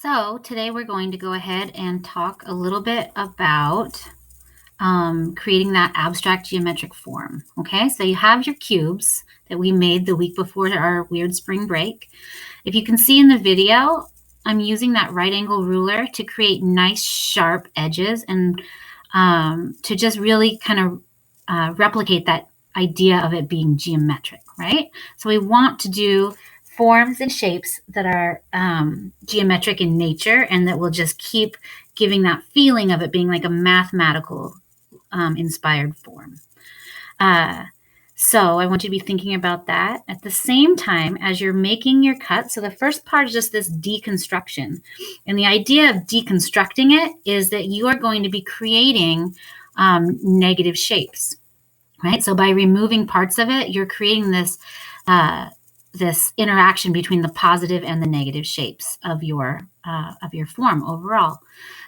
So today we're going to go ahead and talk a little bit about creating that abstract geometric form. Okay, so you have your cubes that we made the week before our weird spring break. If you can see in the video, I'm using that right angle ruler to create nice sharp edges and to just really kind of replicate that idea of it being geometric, right? So we want to do forms and shapes that are geometric in nature and that will just keep giving that feeling of it being like a mathematical inspired form. So I want you to be thinking about that at the same time as you're making your cut. So the first part is just this deconstruction. And the idea of deconstructing it is that you are going to be creating negative shapes, right? So by removing parts of it, you're creating this this interaction between the positive and the negative shapes of your form overall.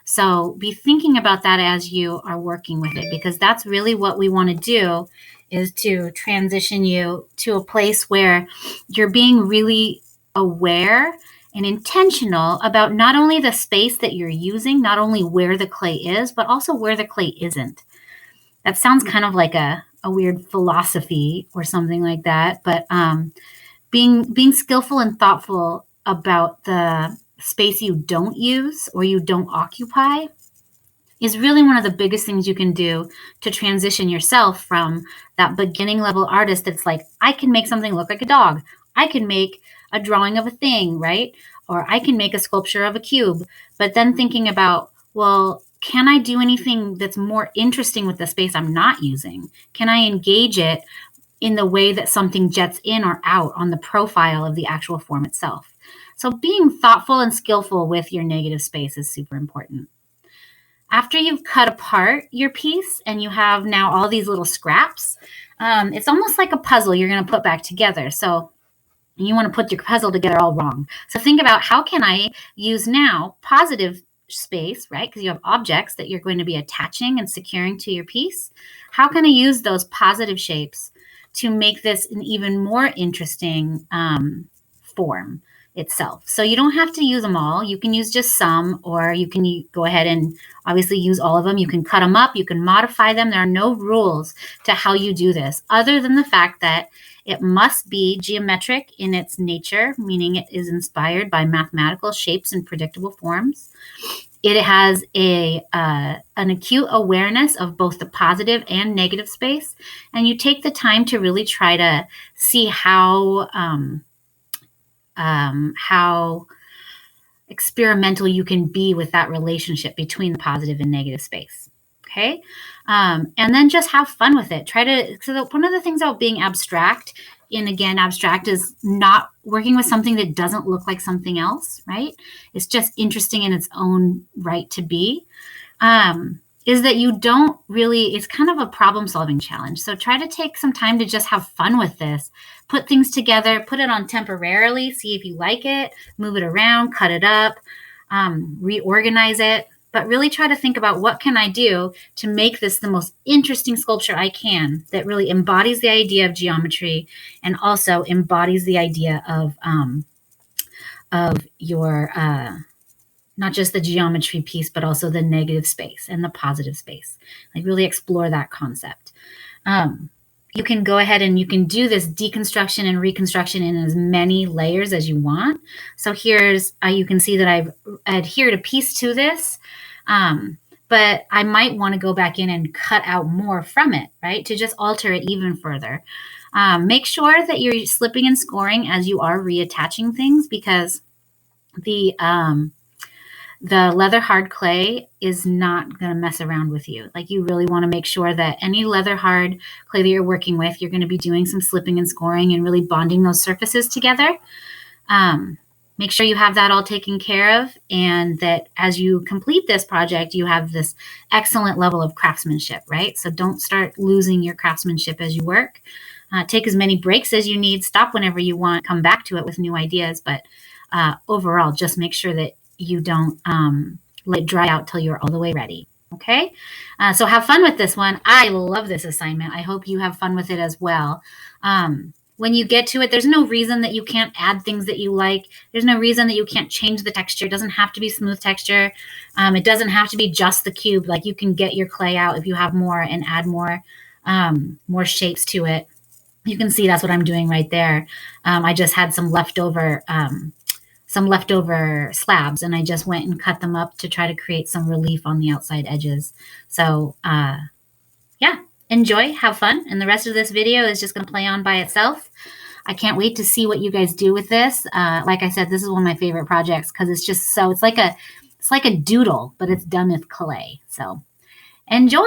So be thinking about that as you are working with it, because that's really what we want to do, is to transition you to a place where you're being really aware and intentional about not only the space that you're using, not only where the clay is, but also where the clay isn't. That sounds kind of like a weird philosophy or something like that, but being skillful and thoughtful about the space you don't use or you don't occupy is really one of the biggest things you can do to transition yourself from that beginning level artist that's like, I can make something look like a dog. I can make a drawing of a thing, right? Or I can make a sculpture of a cube. But then thinking about, well, can I do anything that's more interesting with the space I'm not using? Can I engage it in the way that something jets in or out on the profile of the actual form itself? So being thoughtful and skillful with your negative space is super important. After you've cut apart your piece and you have now all these little scraps, it's almost like a puzzle you're going to put back together. So you want to put your puzzle together all wrong. So think about, how can I use now positive space, right? Because you have objects that you're going to be attaching and securing to your piece. How can I use those positive shapes to make this an even more interesting form itself? So you don't have to use them all. You can use just some, or you can go ahead and obviously use all of them. You can cut them up. You can modify them. There are no rules to how you do this, other than the fact that it must be geometric in its nature, meaning it is inspired by mathematical shapes and predictable forms. It has an acute awareness of both the positive and negative space, and you take the time to really try to see how experimental you can be with that relationship between the positive and negative space. Okay. And then just have fun with it. One of the things about being abstract, and again, abstract is not working with something that doesn't look like something else, right? It's just interesting in its own right to be. Is that you don't really, it's kind of a problem solving challenge. So try to take some time to just have fun with this. Put things together, put it on temporarily, see if you like it, move it around, cut it up, reorganize it. But really try to think about, what can I do to make this the most interesting sculpture I can, that really embodies the idea of geometry and also embodies the idea of your, not just the geometry piece, but also the negative space and the positive space. Like, really explore that concept. You can go ahead and you can do this deconstruction and reconstruction in as many layers as you want. So here's, you can see that I've adhered a piece to this, but I might want to go back in and cut out more from it, right? To just alter it even further. Make sure that you're slipping and scoring as you are reattaching things, because the leather hard clay is not going to mess around with you. Like, you really want to make sure that any leather hard clay that you're working with, you're going to be doing some slipping and scoring and really bonding those surfaces together. Make sure you have that all taken care of, and that as you complete this project, you have this excellent level of craftsmanship, right? So don't start losing your craftsmanship as you work. Take as many breaks as you need, stop whenever you want, come back to it with new ideas. But overall, just make sure that you don't let it dry out till you're all the way ready. Okay. So have fun with this one. I love this assignment. I hope you have fun with it as well. when you get to it, there's no reason that you can't add things that you like. There's no reason that you can't change the texture. It doesn't have to be smooth texture. It doesn't have to be just the cube. Like, you can get your clay out if you have more and add more shapes to it. You can see that's what I'm doing right there. I just had some leftover slabs, and I just went and cut them up to try to create some relief on the outside edges. So yeah, enjoy, have fun. And the rest of this video is just going to play on by itself. I can't wait to see what you guys do with this. Like I said, this is one of my favorite projects because it's just so, it's like a doodle, but it's done with clay. So enjoy.